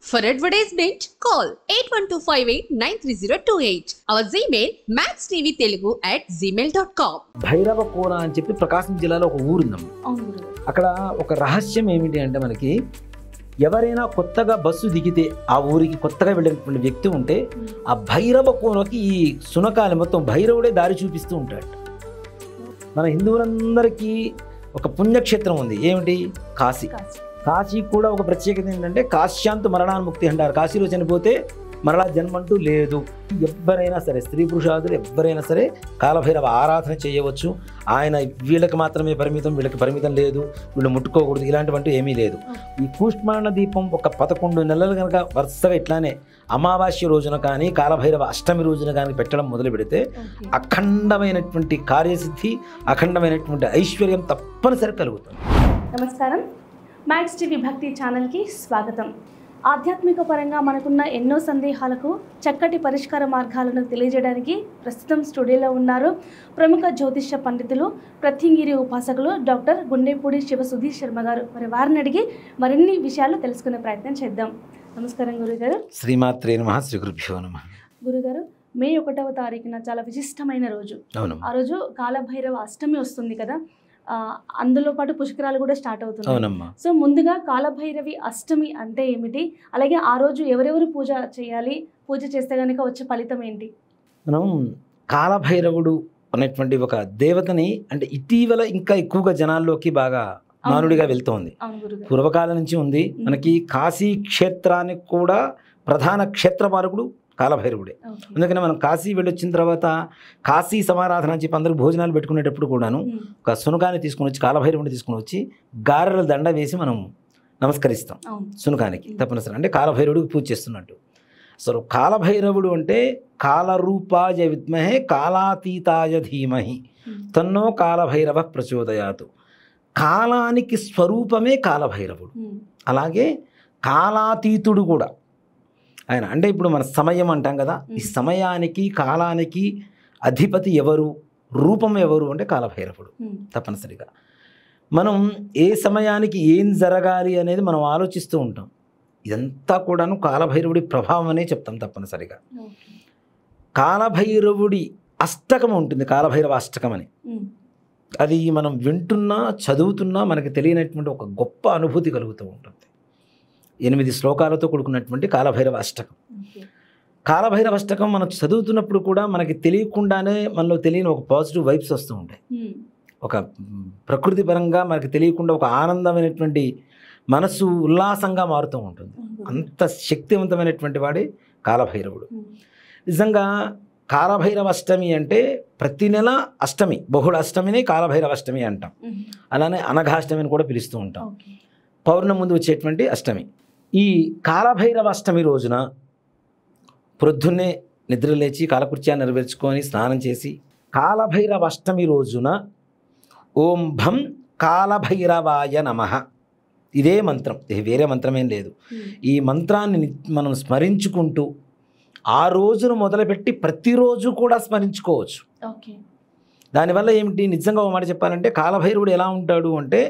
For advertisement, call 8125893028. Our Gmail maxtvtelugu@gmail.com. Bhairava కోన అని చెప్పి ప్రకాశం జిల్లాలో ఒక ఊరుందమ్మ. అక్కడ ఒక రహస్యం ఏమిటి అంటే మనకి ఎవరైనా కొత్తగా బస్సు దిగితే ఆ ఊరికి కొత్తగా వెళ్ళినటువంటి వ్యక్తి ఉంటే ఆ భైరవ కోనకి ఈ సునకాలి మొత్తం భైరవుడే దారి చూపిస్తూ ఉంటాడు. మన హిందువులందరికీ ఒక పుణ్యక్షేత్రం ఉంది, ఏమిటి? కాశీ. కాశీకి కూడా ఒక ప్రత్యేకత ఏంటంటే కాశ్యాంతు మరణాన్ముక్తి అంటారు. కాశీలో చనిపోతే మరలా జన్మంటూ లేదు. ఎవరైనా సరే, స్త్రీ పురుషాదులు ఎవరైనా సరే కాలభైరవ ఆరాధన చేయవచ్చు. ఆయన వీళ్ళకి మాత్రమే పరిమితం, వీళ్ళకి పరిమితం లేదు, వీళ్ళు ముట్టుకోకూడదు, ఇలాంటివంటూ ఏమీ లేదు. ఈ కూష్మాండ దీపం ఒక 11 నెలలు కనుక వరుసగా ఇట్లానే అమావాస్య రోజున కానీ కాలభైరవ అష్టమి రోజున కానీ పెట్టడం మొదలు పెడితే అఖండమైనటువంటి కార్యసిద్ధి, అఖండమైనటువంటి ఐశ్వర్యం తప్పనిసరి కలుగుతుంది. నమస్కారం, మ్యాక్స్ టీవీ భక్తి ఛానల్కి స్వాగతం. ఆధ్యాత్మిక పరంగా మనకున్న ఎన్నో సందేహాలకు చక్కటి పరిష్కార మార్గాలను తెలియజేయడానికి ప్రస్తుతం స్టూడియోలో ఉన్నారు ప్రముఖ జ్యోతిష్య పండితులు, ప్రత్యంగిరి ఉపాసకులు డాక్టర్ గుండెపూడి శివసుధీర్ శర్మ గారు. మరి వారిని అడిగి మరిన్ని విషయాలు తెలుసుకునే ప్రయత్నం చేద్దాం. నమస్కారం గురుగారు. శ్రీమాత్రే నమః, శ్రీ గురుభ్యో నమః. గురుగారు, మే 1వ తారీఖున చాలా విశిష్టమైన రోజు. ఆ రోజు కాలభైరవ అష్టమి వస్తుంది కదా, అందులో పాటు పుష్కరాలు కూడా స్టార్ట్ అవుతున్నాయి. సో ముందుగా కాలభైరవి అష్టమి అంటే ఏమిటి, అలాగే ఆ రోజు ఎవరెవరు పూజ చేయాలి, పూజ చేస్తే కనుక వచ్చే ఫలితం ఏంటి? మనం కాలభైరవుడు అనేటువంటి ఒక దేవతని అంటే ఇటీవల ఇంకా ఎక్కువగా జనాల్లోకి బాగా మానుడిగా వెళ్తోంది. పూర్వకాలం నుంచి ఉంది. మనకి కాశీ క్షేత్రానికి కూడా ప్రధాన క్షేత్రపాలకుడు కాలభైరవుడే. అందుకని మనం కాశీ వెళ్ళొచ్చిన తర్వాత కాశీ సమారాధన అని చెప్పి అందరూ భోజనాలు పెట్టుకునేటప్పుడు కూడాను ఒక సునకాన్ని తీసుకుని వచ్చి, కాలభైరవుని తీసుకుని వచ్చి గారెల దండ వేసి మనం నమస్కరిస్తాం సునకానికి. తప్పనిసరి అంటే కాలభైరవుడికి పూజ చేస్తున్నట్టు. అసలు కాలభైరవుడు అంటే కాలరూపాయ విద్మహే కాలాతీతాయ ధీమహి తన్నో కాలభైరవ ప్రచోదయాతు. కాలానికి స్వరూపమే కాలభైరవుడు. అలాగే కాలాతీతుడు కూడా ఆయన. అంటే ఇప్పుడు మన సమయం అంటాం కదా, ఈ సమయానికి కాలానికి అధిపతి ఎవరు, రూపం ఎవరు అంటే కాలభైరవుడు. తప్పనిసరిగా మనం ఏ సమయానికి ఏం జరగాలి అనేది మనం ఆలోచిస్తూ ఉంటాం. ఇదంతా కూడాను కాలభైరవుడి ప్రభావం అనే చెప్తాం తప్పనిసరిగా. కాలభైరవుడి అష్టకం ఉంటుంది, కాలభైరవ అష్టకం అని. అది మనం వింటున్నా చదువుతున్నా మనకి తెలియనటువంటి ఒక గొప్ప అనుభూతి కలుగుతూ ఉంటుంది. 8 శ్లోకాలతో కూడుకున్నటువంటి కాలభైరవ అష్టకం. కాలభైరవ అష్టకం మనం చదువుతున్నప్పుడు కూడా మనకి తెలియకుండానే మనలో తెలియని ఒక పాజిటివ్ వైబ్స్ వస్తూ ఉంటాయి. ఒక ప్రకృతి పరంగా మనకి తెలియకుండా ఒక ఆనందమైనటువంటి మనసు ఉల్లాసంగా మారుతూ ఉంటుంది. అంత శక్తివంతమైనటువంటి వాడే కాలభైరవుడు. నిజంగా కాలభైరవ అష్టమి అంటే ప్రతి నెల అష్టమి, బహుళ అష్టమిని కాలభైరవ అష్టమి అంటాం. అలానే అనఘాష్టమి అని కూడా పిలుస్తూ ఉంటాం. పౌర్ణమి ముందు వచ్చేటువంటి అష్టమి. ఈ కాలభైరవ అష్టమి రోజున ప్రొద్దున్నే నిద్రలేచి కాలకృత్యాన్ని నెరవేర్చుకొని స్నానం చేసి కాలభైరవ అష్టమి రోజున ఓం భం కాలభైరవాయ నమః, ఇదే మంత్రం, వేరే మంత్రమేం లేదు. ఈ మంత్రాన్ని మనం స్మరించుకుంటూ ఆ రోజును మొదలుపెట్టి ప్రతిరోజు కూడా స్మరించుకోవచ్చు. దానివల్ల ఏమిటి, నిజంగా ఒక మాట చెప్పాలంటే కాలభైరవుడు ఎలా ఉంటాడు అంటే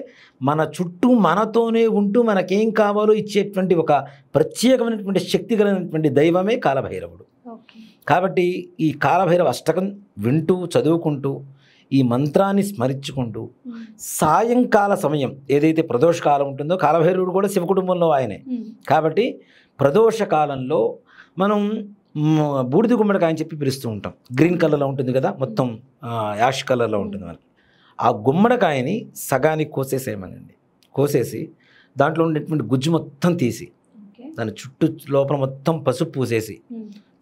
మన చుట్టూ మనతోనే ఉంటూ మనకేం కావాలో ఇచ్చేటువంటి ఒక ప్రత్యేకమైనటువంటి శక్తి కలిగినటువంటి దైవమే కాలభైరవుడు. కాబట్టి ఈ కాలభైరవ అష్టకం వింటూ చదువుకుంటూ ఈ మంత్రాన్ని స్మరించుకుంటూ సాయంకాల సమయం ఏదైతే ప్రదోషకాలం ఉంటుందో, కాలభైరవుడు కూడా శివ కుటుంబంలో ఆయనే కాబట్టి ప్రదోషకాలంలో మనం బూడిద గుమ్మడికాయ అని చెప్పి పిలుస్తూ ఉంటాం. గ్రీన్ కలర్లో ఉంటుంది కదా, మొత్తం యాష్ కలర్లో ఉంటుంది మనకి. ఆ గుమ్మడికాయని సగానికి కోసేసేయమనండి. కోసేసి దాంట్లో ఉండేటువంటి గుజ్జు మొత్తం తీసి దాని చుట్టూ లోపల మొత్తం పసుపు పూసేసి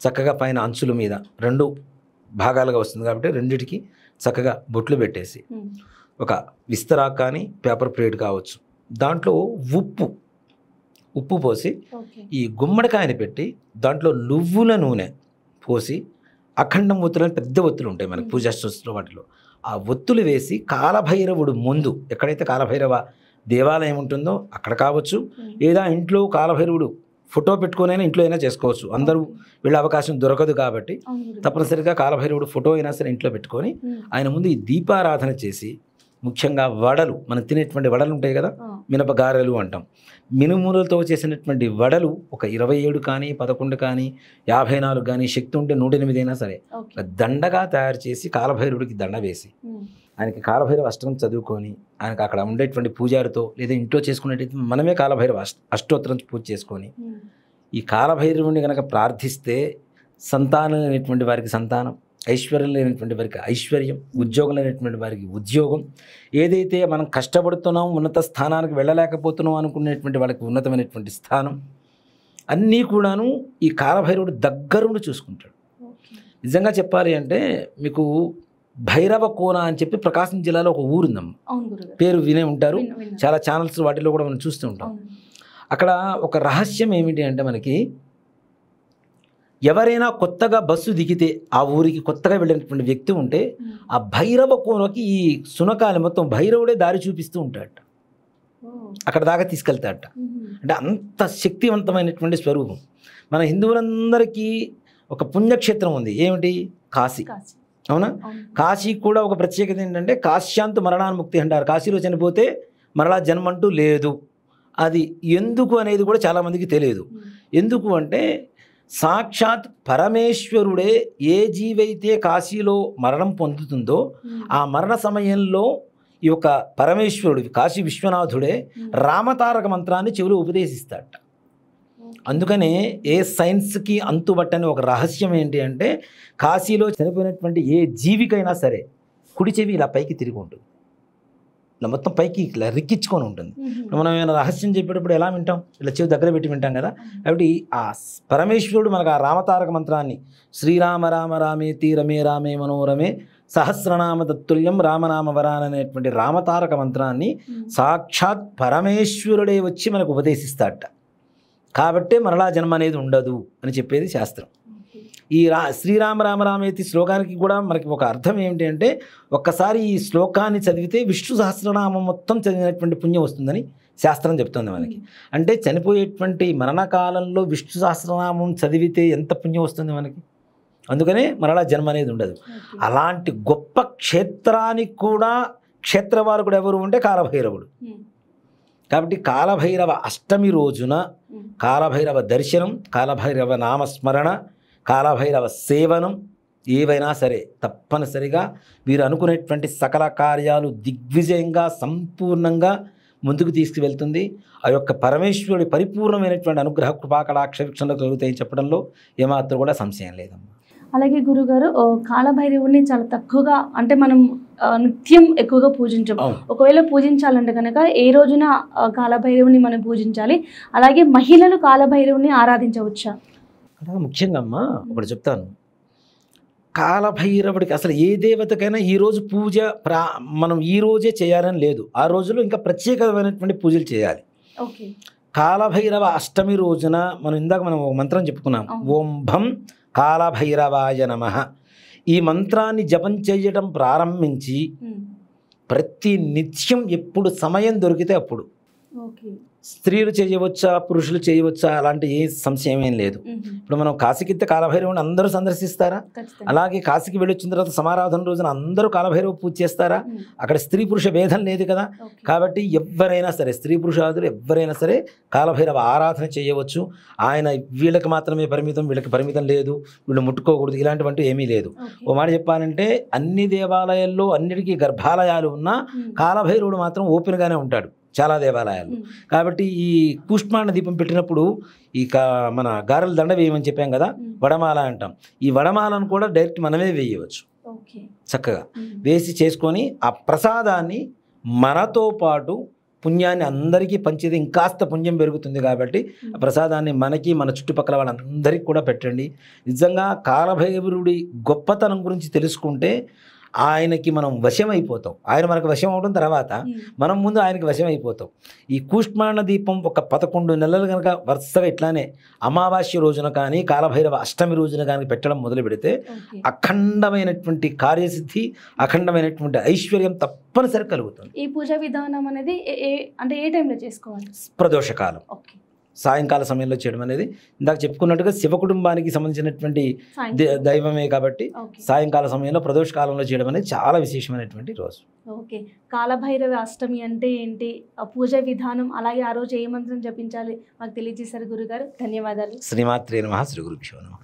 చక్కగా పైన అంచుల మీద 2 భాగాలుగా వస్తుంది కాబట్టి రెండిటికి చక్కగా బొట్లు పెట్టేసి ఒక విస్తరా కానీ పేపర్ ప్లేట్ కావచ్చు, దాంట్లో ఉప్పు పోసి ఈ గుమ్మడికాయని పెట్టి దాంట్లో నువ్వుల నూనె పోసి అఖండం ఒత్తులు అని పెద్ద ఒత్తులు ఉంటాయి మనకి పూజా స్టోర్స్లో, వాటిలో ఆ ఒత్తులు వేసి కాలభైరవుడు ముందు, ఎక్కడైతే కాలభైరవ దేవాలయం ఉంటుందో అక్కడ కావచ్చు, లేదా ఇంట్లో కాలభైరవుడు ఫోటో పెట్టుకునైనా ఇంట్లో అయినా చేసుకోవచ్చు. అందరూ వెళ్ళే అవకాశం దొరకదు కాబట్టి తప్పనిసరిగా కాలభైరవుడు ఫోటో అయినా సరే ఇంట్లో పెట్టుకొని ఆయన ముందు ఈ దీపారాధన చేసి, ముఖ్యంగా వడలు, మనం తినేటువంటి వడలు ఉంటాయి కదా, మినపగారెలు అంటాం. మినుములతో చేసినటువంటి వడలు ఒక 27 కానీ 11 కానీ 54 కానీ శక్తి ఉంటే 108 అయినా సరే దండగా తయారు చేసి కాలభైరవుడికి దండ వేసి ఆయనకి కాలభైరవ అష్టకం చదువుకొని ఆయనకి అక్కడ ఉండేటువంటి పూజారితో లేదా ఇంట్లో చేసుకునేటైతే మనమే కాలభైరవ అష్టోత్తరం పూజ చేసుకొని ఈ కాలభైరవుని కనుక ప్రార్థిస్తే సంతానం లేనటువంటి వారికి సంతానం, ఐశ్వర్యం లేనటువంటి వారికి ఐశ్వర్యం, ఉద్యోగం లేనటువంటి వారికి ఉద్యోగం, ఏదైతే మనం కష్టపడుతున్నాం ఉన్నత స్థానానికి వెళ్ళలేకపోతున్నాం అనుకునేటువంటి వాళ్ళకి ఉన్నతమైనటువంటి స్థానం అన్నీ కూడాను ఈ కాలభైరవుడు దగ్గరుండి చూసుకుంటాడు. నిజంగా చెప్పాలి అంటే మీకు భైరవ కోన అని చెప్పి ప్రకాశం జిల్లాలో ఒక ఊరుందమ్మ, పేరు వినే ఉంటారు, చాలా ఛానల్స్ వాటిలో కూడా మనం చూస్తూ ఉంటాం. అక్కడ ఒక రహస్యం ఏమిటి అంటే మనకి ఎవరైనా కొత్తగా బస్సు దిగితే ఆ ఊరికి కొత్తగా వెళ్ళినటువంటి వ్యక్తి ఉంటే ఆ భైరవ కోనకి ఈ సునకాలి మొత్తం భైరవుడే దారి చూపిస్తూ ఉంటాడట, అక్కడ దాకా తీసుకెళ్తాడట. అంటే అంత శక్తివంతమైనటువంటి స్వరూపం. మన హిందువులందరికీ ఒక పుణ్యక్షేత్రం ఉంది, ఏమిటి? కాశీ. అవునా? కాశీకి కూడా ఒక ప్రత్యేకత ఏంటంటే కాశ్యాంతు మరణాన్ముక్తి అంటారు. కాశీలో చనిపోతే మరలా జన్మంటూ లేదు. అది ఎందుకు అనేది కూడా చాలామందికి తెలియదు. ఎందుకు అంటే సాక్షాత్ పరమేశ్వరుడే ఏ జీవైతే కాశీలో మరణం పొందుతుందో ఆ మరణ సమయంలో ఈ యొక్క పరమేశ్వరుడు కాశీ విశ్వనాథుడే రామతారక మంత్రాన్ని చెవిలో ఉపదేశిస్తాడట. అందుకనే ఏ సైన్స్కి అంతుబట్టని ఒక రహస్యం ఏంటి అంటే కాశీలో చనిపోయినటువంటి ఏ జీవికైనా సరే కుడి చెవి ఇలా పైకి తిరిగి ఉంటుంది, ఇలా మొత్తం పైకి ఇలా రిక్కించుకొని ఉంటుంది. మనం ఏమైనా రహస్యం చెప్పేటప్పుడు ఎలా వింటాం? ఇలా చెవి దగ్గర పెట్టి వింటాం కదా. కాబట్టి ఆ పరమేశ్వరుడు మనకు ఆ రామతారక మంత్రాన్ని శ్రీరామ రామ రామేతి రమే రామే మనోరమే సహస్రనామ తత్తుల్యం రామనామ వరాన్ అనేటువంటి రామతారక మంత్రాన్ని సాక్షాత్ పరమేశ్వరుడే వచ్చి మనకు ఉపదేశిస్తాడట. కాబట్టే మరలా జన్మ అనేది ఉండదు అని చెప్పేది శాస్త్రం. ఈ శ్రీరామ రామ రామేతి శ్లోకానికి కూడా మనకి ఒక అర్థం ఏమిటి అంటే ఒక్కసారి ఈ శ్లోకాన్ని చదివితే విష్ణు సహస్రనామం మొత్తం చదివినటువంటి పుణ్యం వస్తుందని శాస్త్రం చెప్తుంది మనకి. అంటే చనిపోయేటువంటి మరణకాలంలో విష్ణు సహస్రనామం చదివితే ఎంత పుణ్యం వస్తుంది మనకి. అందుకనే మరలా జన్మ అనేది ఉండదు. అలాంటి గొప్ప క్షేత్రానికి కూడా క్షేత్రవారకుడు ఎవరు అంటే కాలభైరవుడు. కాబట్టి కాలభైరవ అష్టమి రోజున కాలభైరవ దర్శనం, కాలభైరవ నామస్మరణ, కాలభైరవ సేవనం ఏవైనా సరే తప్పనిసరిగా వీరు అనుకునేటువంటి సకల కార్యాలు దిగ్విజయంగా సంపూర్ణంగా ముందుకు తీసుకువెళ్తుంది. ఆ యొక్క పరమేశ్వరుడి పరిపూర్ణమైనటువంటి అనుగ్రహ కృపాకటాక్ష వీక్షణలు కలుగుతాయని చెప్పడంలో ఏమాత్రం కూడా సంశయం లేదమ్మా. అలాగే గురుగారు కాలభైరవుని చాలా తక్కువగా అంటే మనం నిత్యం ఎక్కువగా పూజించాం. ఒకవేళ పూజించాలంటే కనుక ఏ రోజున కాలభైరవుని మనం పూజించాలి? అలాగే మహిళలు కాలభైరవుని ఆరాధించవచ్చా? అలా ముఖ్యంగా అమ్మా ఒకటి చెప్తాను. కాలభైరవుడికి అసలు ఏ దేవతకైనా ఈరోజు పూజ మనం ఈ రోజే చేయాలని లేదు. ఆ రోజులో ఇంకా ప్రత్యేకమైనటువంటి పూజలు చేయాలి. కాలభైరవ అష్టమి రోజున మనం ఒక మంత్రం చెప్పుకున్నాం, ఓం భం కాలభైరవాయ నమః. ఈ మంత్రాన్ని జపం చేయటం ప్రారంభించి ప్రతి నిత్యం ఎప్పుడు సమయం దొరికితే అప్పుడు స్త్రీలు చేయవచ్చా పురుషులు చేయవచ్చా అలాంటి ఏ సంశయం ఏం లేదు. ఇప్పుడు మనం కాశీకితే కాలభైరవుని అందరూ సందర్శిస్తారా? అలాగే కాశీకి వెళ్ళి వచ్చిన తర్వాత సమారాధన రోజున అందరూ కాలభైరవ పూజ చేస్తారా? అక్కడ స్త్రీ పురుష భేదం లేదు కదా. కాబట్టి ఎవరైనా సరే స్త్రీ పురుషాదులు ఎవరైనా సరే కాలభైరవ ఆరాధన చేయవచ్చు. ఆయన వీళ్ళకి మాత్రమే పరిమితం, వీళ్ళకి పరిమితం లేదు, వీళ్ళు ముట్టుకోకూడదు ఇలాంటివంటూ ఏమీ లేదు. ఓ మాట చెప్పాలంటే అన్ని దేవాలయాల్లో అన్నిటికీ గర్భాలయాలు ఉన్నా కాలభైరవుడు మాత్రం ఓపెన్గానే ఉంటాడు చాలా దేవాలయాలు. కాబట్టి ఈ కూష్మాండ దీపం పెట్టినప్పుడు ఈ మన గారెల దండ వేయమని చెప్పాం కదా, వడమాల అంటాం. ఈ వడమాలను కూడా డైరెక్ట్ మనమే వేయవచ్చు. చక్కగా వేసి చేసుకొని ఆ ప్రసాదాన్ని మనతో పాటు పుణ్యాన్ని అందరికీ పంచేది ఇంకాస్త పుణ్యం పెరుగుతుంది. కాబట్టి ఆ ప్రసాదాన్ని మనకి మన చుట్టుపక్కల వాళ్ళందరికీ కూడా పెట్టండి. నిజంగా కాలభైరవుడి గొప్పతనం గురించి తెలుసుకుంటే ఆయనకి మనం వశం అయిపోతాం. ఆయన మనకు వశం అవడం తర్వాత మనం ముందు ఆయనకి వశం అయిపోతాం. ఈ కూష్మాండ దీపం ఒక 11 నెలలు కనుక వరుసగా ఇట్లానే అమావాస్య రోజున కానీ కాలభైరవ అష్టమి రోజున కానీ పెట్టడం మొదలు పెడితే అఖండమైనటువంటి కార్యసిద్ధి, అఖండమైనటువంటి ఐశ్వర్యం తప్పనిసరి కలుగుతుంది. ఈ పూజా విధానం అనేది అంటే ఏ టైంలో చేసుకోవాలి? ప్రదోషకాలం. సాయంకాల సమయంలో చేయడం అనేది ఇందాక చెప్పుకున్నట్టుగా శివ కుటుంబానికి సంబంధించినటువంటి దైవమే కాబట్టి సాయంకాల సమయంలో ప్రదోష కాలంలో చేయడం అనేది చాలా విశేషమైనటువంటి రోజు. ఓకే, కాలభైరవ అష్టమి అంటే ఏంటి, ఆ పూజ విధానం, అలాగే ఆ రోజు ఏ మంత్రం జపించాలి మాకు తెలియజేశారు గురుగారు. ధన్యవాదాలు. శ్రీమాత్రే నమః. శ్రీ గురుభ్యో నమః.